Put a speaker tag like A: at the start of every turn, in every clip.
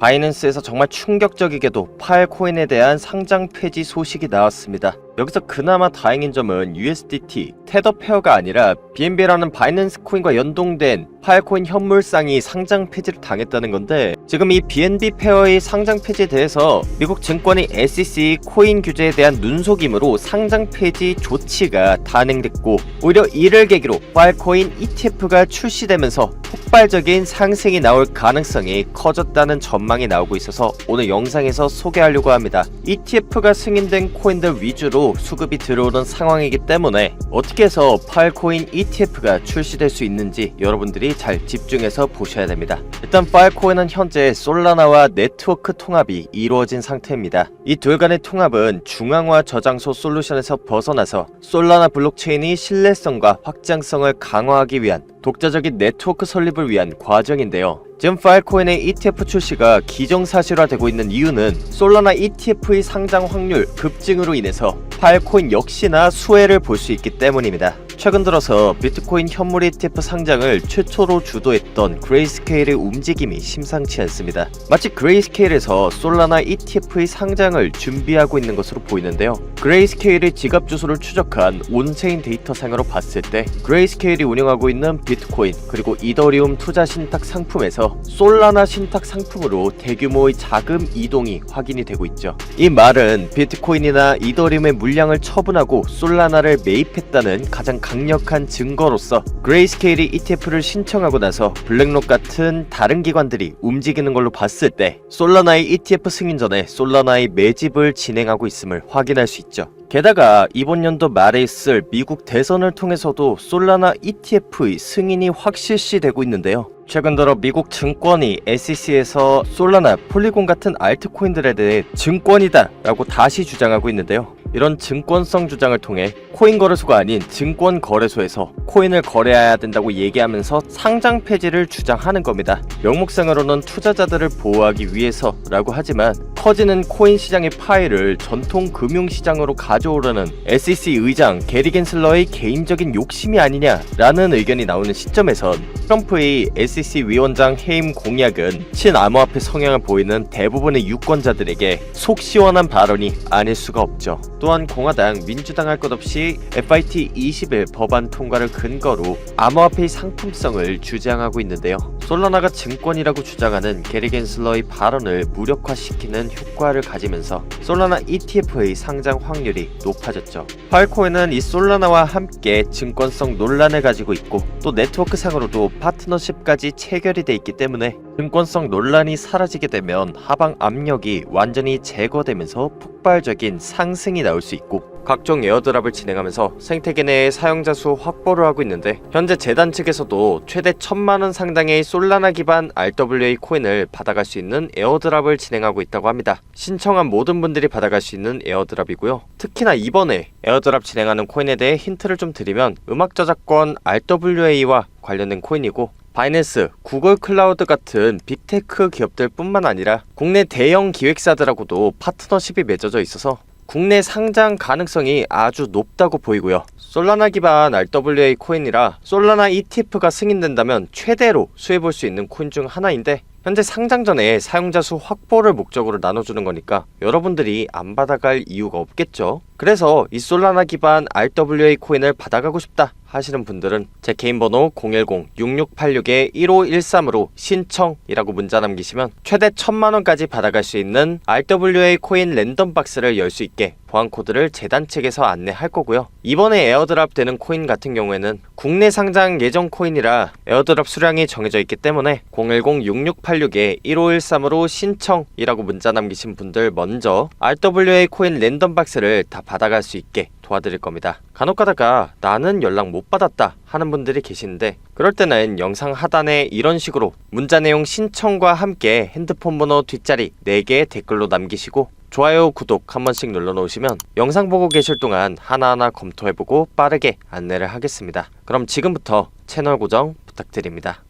A: 바이낸스에서 정말 충격적이게도 파일코인에 대한 상장 폐지 소식이 나왔습니다. 여기서 그나마 다행인 점은 USDT, 테더페어가 아니라 BNB라는 바이낸스 코인과 연동된 파일코인 현물상이 상장 폐지를 당했다는 건데, 지금 이 BNB 페어의 상장 폐지에 대해서 미국 증권위 SEC 코인 규제에 대한 눈속임으로 상장 폐지 조치가 단행됐고, 오히려 이를 계기로 파일코인 ETF가 출시되면서 폭발적인 상승이 나올 가능성이 커졌다는 전망이 나오고 있어서 오늘 영상에서 소개하려고 합니다. ETF가 승인된 코인들 위주로 수급이 들어오는 상황이기 때문에 어떻게 해서 파일코인 ETF가 출시될 수 있는지 여러분들이 잘 집중해서 보셔야 됩니다. 일단 파일코인은 현재 솔라나와 네트워크 통합이 이루어진 상태입니다. 이 둘 간의 통합은 중앙화 저장소 솔루션에서 벗어나서 솔라나 블록체인의 신뢰성과 확장성을 강화하기 위한 독자적인 네트워크 설립을 위한 과정인데요. 지금 파일코인의 ETF 출시가 기정사실화되고 있는 이유는 솔라나 ETF의 상장 확률 급증으로 인해서 파일코인 역시나 수혜를 볼 수 있기 때문입니다. 최근 들어서 비트코인 현물 ETF 상장을 최초로 주도했던 그레이스케일의 움직임이 심상치 않습니다. 마치 그레이스케일에서 솔라나 ETF의 상장을 준비하고 있는 것으로 보이는데요. 그레이스케일의 지갑 주소를 추적한 온체인 데이터상으로 봤을 때 그레이스케일이 운영하고 있는 비트코인 그리고 이더리움 투자 신탁 상품에서 솔라나 신탁 상품으로 대규모의 자금 이동이 확인이 되고 있죠. 이 말은 비트코인이나 이더리움의 물량을 처분하고 솔라나를 매입했다는 가장 강력한 증거로서 그레이스케일이 ETF를 신청하고 나서 블랙록 같은 다른 기관들이 움직이는 걸로 봤을 때 솔라나의 ETF 승인 전에 솔라나의 매집을 진행하고 있음을 확인할 수 있죠. 게다가 이번 연도 말에 있을 미국 대선을 통해서도 솔라나 ETF의 승인이 확실시되고 있는데요. 최근 들어 미국 증권위 SEC에서 솔라나, 폴리곤 같은 알트코인들에 대해 증권이다 라고 다시 주장하고 있는데요. 이런 증권성 주장을 통해 코인 거래소가 아닌 증권 거래소에서 코인을 거래해야 된다고 얘기하면서 상장 폐지를 주장하는 겁니다. 명목상으로는 투자자들을 보호하기 위해서라고 하지만 커지는 코인 시장의 파일을 전통 금융시장으로 가져오려는 SEC 의장 게리 겐슬러의 개인적인 욕심이 아니냐라는 의견이 나오는 시점에선 트럼프의 SEC 위원장 해임 공약은 친암호화폐 성향을 보이는 대부분의 유권자들에게 속 시원한 발언이 아닐 수가 없죠. 또한 공화당, 민주당 할 것 없이 FIT 21 법안 통과를 근거로 암호화폐의 상품성을 주장하고 있는데요. 솔라나가 증권이라고 주장하는 게리 겐슬러의 발언을 무력화시키는 효과를 가지면서 솔라나 ETF의 상장 확률이 높아졌죠. 파일코인은 이 솔라나와 함께 증권성 논란을 가지고 있고 또 네트워크상으로도 파트너십까지 체결이 돼 있기 때문에 증권성 논란이 사라지게 되면 하방 압력이 완전히 제거되면서 폭발적인 상승이 나올 수 있고 각종 에어드랍을 진행하면서 생태계 내의 사용자 수 확보를 하고 있는데, 현재 재단 측에서도 최대 1000만원 상당의 솔라나 기반 RWA 코인을 받아갈 수 있는 에어드랍을 진행하고 있다고 합니다. 신청한 모든 분들이 받아갈 수 있는 에어드랍이고요. 특히나 이번에 에어드랍 진행하는 코인에 대해 힌트를 좀 드리면 음악 저작권 RWA와 관련된 코인이고, 바이낸스, 구글 클라우드 같은 빅테크 기업들 뿐만 아니라 국내 대형 기획사들하고도 파트너십이 맺어져 있어서 국내 상장 가능성이 아주 높다고 보이고요. 솔라나 기반 RWA 코인이라 솔라나 ETF가 승인된다면 최대로 수혜볼 수 있는 코인 중 하나인데, 현재 상장 전에 사용자 수 확보를 목적으로 나눠주는 거니까 여러분들이 안 받아갈 이유가 없겠죠. 그래서 이 솔라나 기반 RWA 코인을 받아가고 싶다 하시는 분들은 제 개인 번호 010-6686-1513으로 신청이라고 문자 남기시면 최대 1000만원까지 받아갈 수 있는 RWA 코인 랜덤 박스를 열 수 있게 보안 코드를 재단 측에서 안내할 거고요. 이번에 에어드랍 되는 코인 같은 경우에는 국내 상장 예정 코인이라 에어드랍 수량이 정해져 있기 때문에 010-6686-1513으로 신청이라고 문자 남기신 분들 먼저 RWA 코인 랜덤 박스를 다 받아갈 수 있게 도와드릴 겁니다. 간혹 가다가 나는 연락 못 받았다 하는 분들이 계시는데, 그럴 때는 영상 하단에 이런 식으로 문자 내용 신청과 함께 핸드폰 번호 뒷자리 4개 댓글로 남기시고 좋아요, 구독 한 번씩 눌러놓으시면 영상 보고 계실 동안 하나하나 검토해보고 빠르게 안내를 하겠습니다. 그럼 지금부터 채널 고정 부탁드립니다.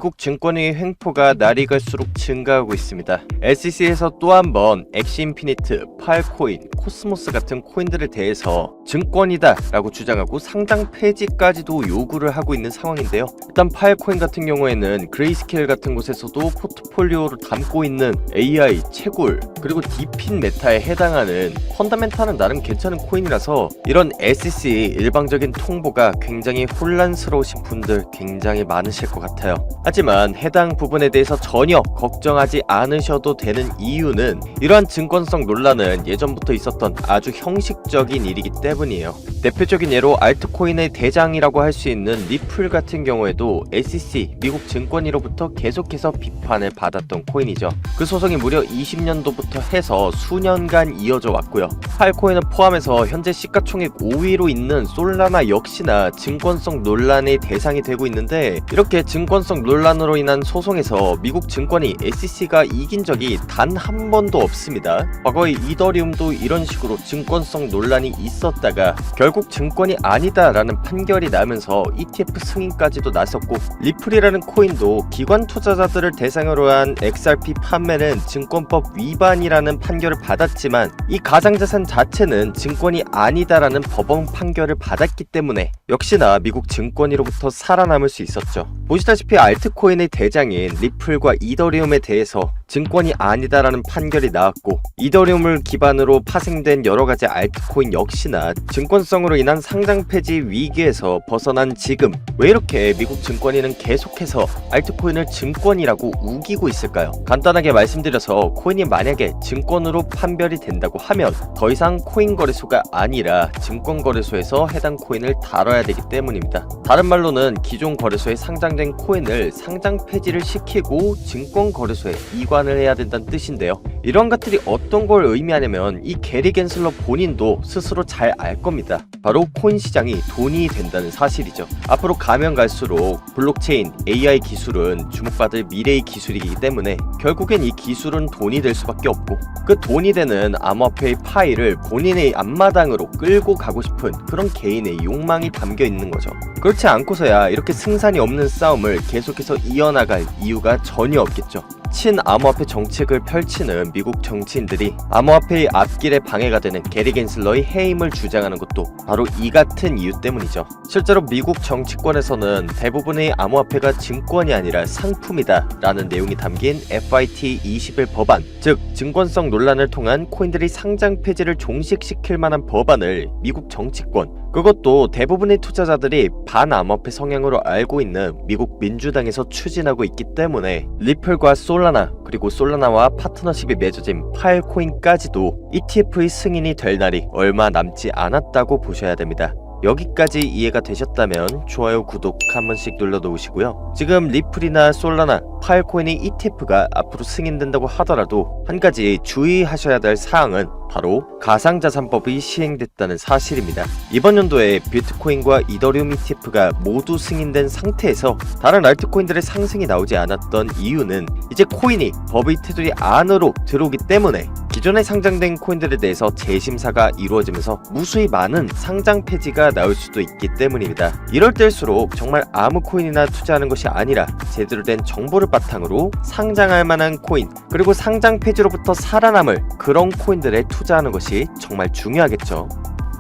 A: 미국 증권의 횡포가 날이 갈수록 증가하고 있습니다. SEC에서 또 한 번 엑시인피니트, 파일코인, 코스모스 같은 코인들에 대해서 증권이다 라고 주장하고 상장 폐지까지도 요구를 하고 있는 상황인데요. 일단 파일코인 같은 경우에는 그레이스케일 같은 곳에서도 포트폴리오를 담고 있는 AI, 채굴, 그리고 디핀 메타에 해당하는 펀더멘탈은 나름 괜찮은 코인이라서 이런 SEC 일방적인 통보가 굉장히 혼란스러우신 분들 굉장히 많으실 것 같아요. 하지만 해당 부분에 대해서 전혀 걱정하지 않으셔도 되는 이유는 이러한 증권성 논란은 예전부터 있었던 아주 형식적인 일이기 때문이에요. 대표적인 예로 알트코인의 대장이라고 할 수 있는 리플 같은 경우에도 SEC 미국 증권위로부터 계속해서 비판을 받았던 코인이죠. 그 소송이 무려 20년도부터 해서 수년간 이어져 왔고요. 파일코인을 포함해서 현재 시가총액 5위로 있는 솔라나 역시나 증권성 논란의 대상이 되고 있는데, 이렇게 증권성 논란으로 인한 소송에서 미국 증권위 SEC가 이긴 적이 단 한 번도 없습니다. 과거에 이더리움도 이런 식으로 증권성 논란이 있었다가 결국 증권이 아니다라는 판결이 나면서 ETF 승인까지도 나섰고, 리플이라는 코인도 기관 투자자들을 대상으로 한 XRP 판매는 증권법 위반이라는 판결을 받았지만 이 가상자산 자체는 증권이 아니다라는 법원 판결을 받았기 때문에 역시나 미국 증권위로부터 살아남을 수 있었죠. 보시다시피 알트코인의 대장인 리플과 이더리움에 대해서 증권이 아니다라는 판결이 나왔고, 이더리움을 기반으로 파생된 여러가지 알트코인 역시나 증권성으로 인한 상장 폐지 위기에서 벗어난 지금 왜 이렇게 미국 증권위는 계속해서 알트코인을 증권이라고 우기고 있을까요? 간단하게 말씀드려서 코인이 만약에 증권으로 판별이 된다고 하면 더 이상 코인 거래소가 아니라 증권 거래소에서 해당 코인을 다뤄야 되기 때문입니다. 다른 말로는 기존 거래소에 상장된 코인을 상장 폐지를 시키고 증권 거래소에 이관을 해야 된다는 뜻인데요. 이런 것들이 어떤 걸 의미하냐면 이 게리 겐슬러 본인도 스스로 잘 알 겁니다. 바로 코인 시장이 돈이 된다는 사실이죠. 앞으로 가면 갈수록 블록체인, AI 기술은 주목받을 미래의 기술이기 때문에 결국엔 이 기술은 돈이 될 수밖에 없고, 그 돈이 되는 암호화폐의 파일을 본인의 앞마당으로 끌고 가고 싶은 그런 개인의 욕망이 담겨 있는 거죠. 그렇지 않고서야 이렇게 승산이 없는 싸움을 계속해서 이어나갈 이유가 전혀 없겠죠. 친암호화폐 정책을 펼치는 미국 정치인들이 암호화폐의 앞길에 방해가 되는 게리 겐슬러의 해임을 주장하는 것도 바로 이 같은 이유 때문이죠. 실제로 미국 정치권에서는 대부분의 암호화폐가 증권이 아니라 상품이다 라는 내용이 담긴 FIT21 법안, 즉 증권성 논란을 통한 코인들의 상장 폐지를 종식시킬 만한 법안을 미국 정치권, 그것도 대부분의 투자자들이 반암호화폐 성향으로 알고 있는 미국 민주당에서 추진하고 있기 때문에 리플과 솔라나, 그리고 솔라나와 파트너십이 맺어진 파일코인까지도 ETF의 승인이 될 날이 얼마 남지 않았다고 보셔야 됩니다. 여기까지 이해가 되셨다면 좋아요, 구독 한 번씩 눌러놓으시고요. 지금 리플이나 솔라나, 파일코인의 ETF가 앞으로 승인된다고 하더라도 한 가지 주의하셔야 될 사항은 바로 가상자산법이 시행됐다는 사실입니다. 이번 연도에 비트코인과 이더리움 ETF가 모두 승인된 상태에서 다른 알트코인들의 상승이 나오지 않았던 이유는 이제 코인이 법의 테두리 안으로 들어오기 때문에 기존에 상장된 코인들에 대해서 재심사가 이루어지면서 무수히 많은 상장 폐지가 나올 수도 있기 때문입니다. 이럴 때일수록 정말 아무 코인이나 투자하는 것이 아니라 제대로 된 정보를 바탕으로 상장할 만한 코인, 그리고 상장 폐지로부터 살아남을 그런 코인들에 투자하는 것이 정말 중요하겠죠.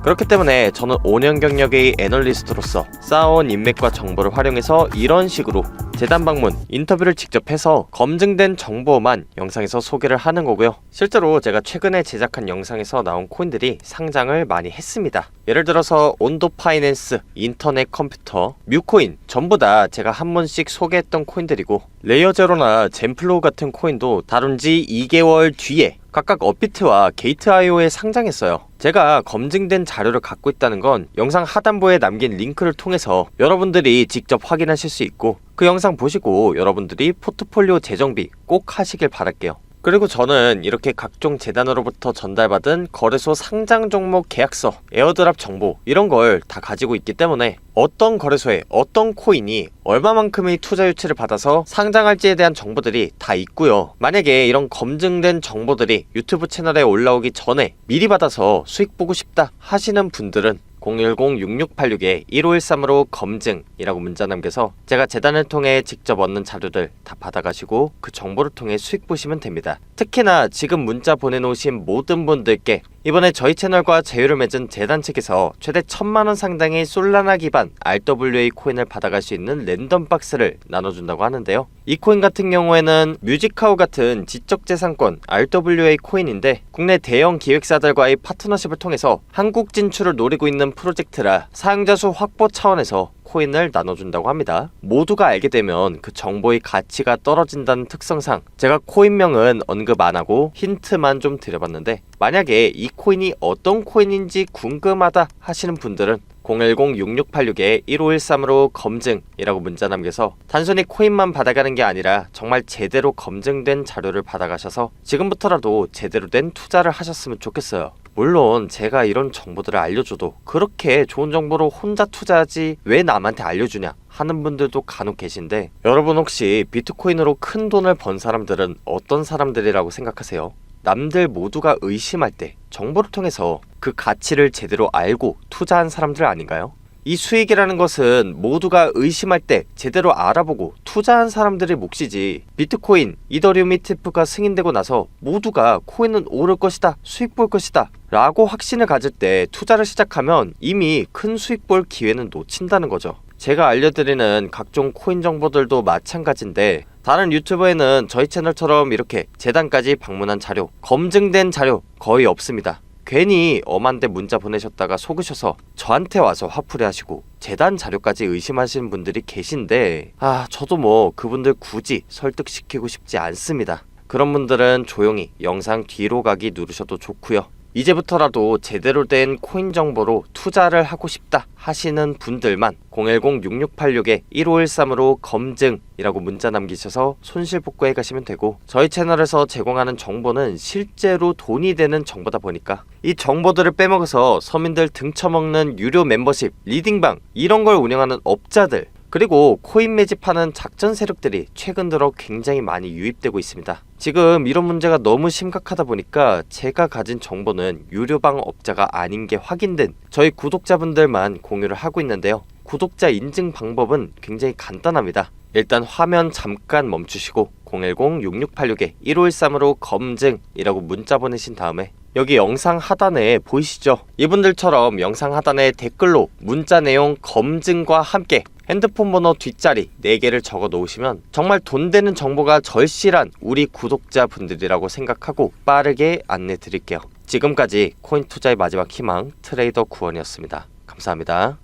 A: 그렇기 때문에 저는 5년 경력의 애널리스트로서 쌓아온 인맥과 정보를 활용해서 이런 식으로 재단 방문, 인터뷰를 직접 해서 검증된 정보만 영상에서 소개를 하는 거고요. 실제로 제가 최근에 제작한 영상에서 나온 코인들이 상장을 많이 했습니다. 예를 들어서 온도 파이낸스, 인터넷 컴퓨터, 뮤코인 전부 다 제가 한 번씩 소개했던 코인들이고, 레이어제로나 젠플로우 같은 코인도 다룬 지 2개월 뒤에 각각 업비트와 게이트.io에 상장했어요. 제가 검증된 자료를 갖고 있다는 건 영상 하단부에 남긴 링크를 통해서 여러분들이 직접 확인하실 수 있고, 그 영상 보시고 여러분들이 포트폴리오 재정비 꼭 하시길 바랄게요. 그리고 저는 이렇게 각종 재단으로부터 전달받은 거래소 상장 종목 계약서, 에어드랍 정보 이런 걸 다 가지고 있기 때문에 어떤 거래소에 어떤 코인이 얼마만큼의 투자 유치를 받아서 상장할지에 대한 정보들이 다 있고요. 만약에 이런 검증된 정보들이 유튜브 채널에 올라오기 전에 미리 받아서 수익 보고 싶다 하시는 분들은 010-6686-1513으로 검증이라고 문자 남겨서 제가 재단을 통해 직접 얻는 자료들 다 받아가시고 그 정보를 통해 수익 보시면 됩니다. 특히나 지금 문자 보내놓으신 모든 분들께 이번에 저희 채널과 제휴를 맺은 재단 측에서 최대 1000만원 상당의 솔라나 기반 RWA 코인을 받아갈 수 있는 랜덤 박스를 나눠준다고 하는데요. 이 코인 같은 경우에는 뮤직하우 같은 지적재산권 RWA 코인인데 국내 대형 기획사들과의 파트너십을 통해서 한국 진출을 노리고 있는 프로젝트라 사용자 수 확보 차원에서 코인을 나눠준다고 합니다. 모두가 알게 되면 그 정보의 가치가 떨어진다는 특성상 제가 코인명은 언급 안하고 힌트만 좀 드려봤는데, 만약에 이 코인이 어떤 코인인지 궁금하다 하시는 분들은 010-6686-1513으로 검증이라고 문자 남겨서 단순히 코인만 받아가는 게 아니라 정말 제대로 검증된 자료를 받아가셔서 지금부터라도 제대로 된 투자를 하셨으면 좋겠어요. 물론 제가 이런 정보들을 알려줘도 그렇게 좋은 정보로 혼자 투자하지 왜 남한테 알려주냐 하는 분들도 간혹 계신데, 여러분 혹시 비트코인으로 큰 돈을 번 사람들은 어떤 사람들이라고 생각하세요? 남들 모두가 의심할 때 정보를 통해서 그 가치를 제대로 알고 투자한 사람들 아닌가요? 이 수익이라는 것은 모두가 의심할 때 제대로 알아보고 투자한 사람들의 몫이지, 비트코인, 이더리움 ETF가 승인되고 나서 모두가 코인은 오를 것이다, 수익 볼 것이다 라고 확신을 가질 때 투자를 시작하면 이미 큰 수익 볼 기회는 놓친다는 거죠. 제가 알려드리는 각종 코인 정보들도 마찬가지인데, 다른 유튜버에는 저희 채널처럼 이렇게 재단까지 방문한 자료, 검증된 자료 거의 없습니다. 괜히 엄한데 문자 보내셨다가 속으셔서 저한테 와서 화풀이 하시고 재단 자료까지 의심하시는 분들이 계신데, 저도 뭐 그분들 굳이 설득시키고 싶지 않습니다. 그런 분들은 조용히 영상 뒤로 가기 누르셔도 좋고요. 이제부터라도 제대로 된 코인 정보로 투자를 하고 싶다 하시는 분들만 010-6686-1513으로 검증이라고 문자 남기셔서 손실복구해 가시면 되고, 저희 채널에서 제공하는 정보는 실제로 돈이 되는 정보다 보니까 이 정보들을 빼먹어서 서민들 등쳐먹는 유료 멤버십, 리딩방 이런 걸 운영하는 업자들, 그리고 코인 매집하는 작전 세력들이 최근 들어 굉장히 많이 유입되고 있습니다. 지금 이런 문제가 너무 심각하다 보니까 제가 가진 정보는 유료방 업자가 아닌 게 확인된 저희 구독자분들만 공유를 하고 있는데요. 구독자 인증 방법은 굉장히 간단합니다. 일단 화면 잠깐 멈추시고 010-6686-1513으로 검증이라고 문자 보내신 다음에 여기 영상 하단에 보이시죠? 이분들처럼 영상 하단에 댓글로 문자 내용 검증과 함께 핸드폰 번호 뒷자리 4개를 적어 놓으시면 정말 돈 되는 정보가 절실한 우리 구독자분들이라고 생각하고 빠르게 안내 드릴게요. 지금까지 코인 투자의 마지막 희망 트레이더 구원이었습니다. 감사합니다.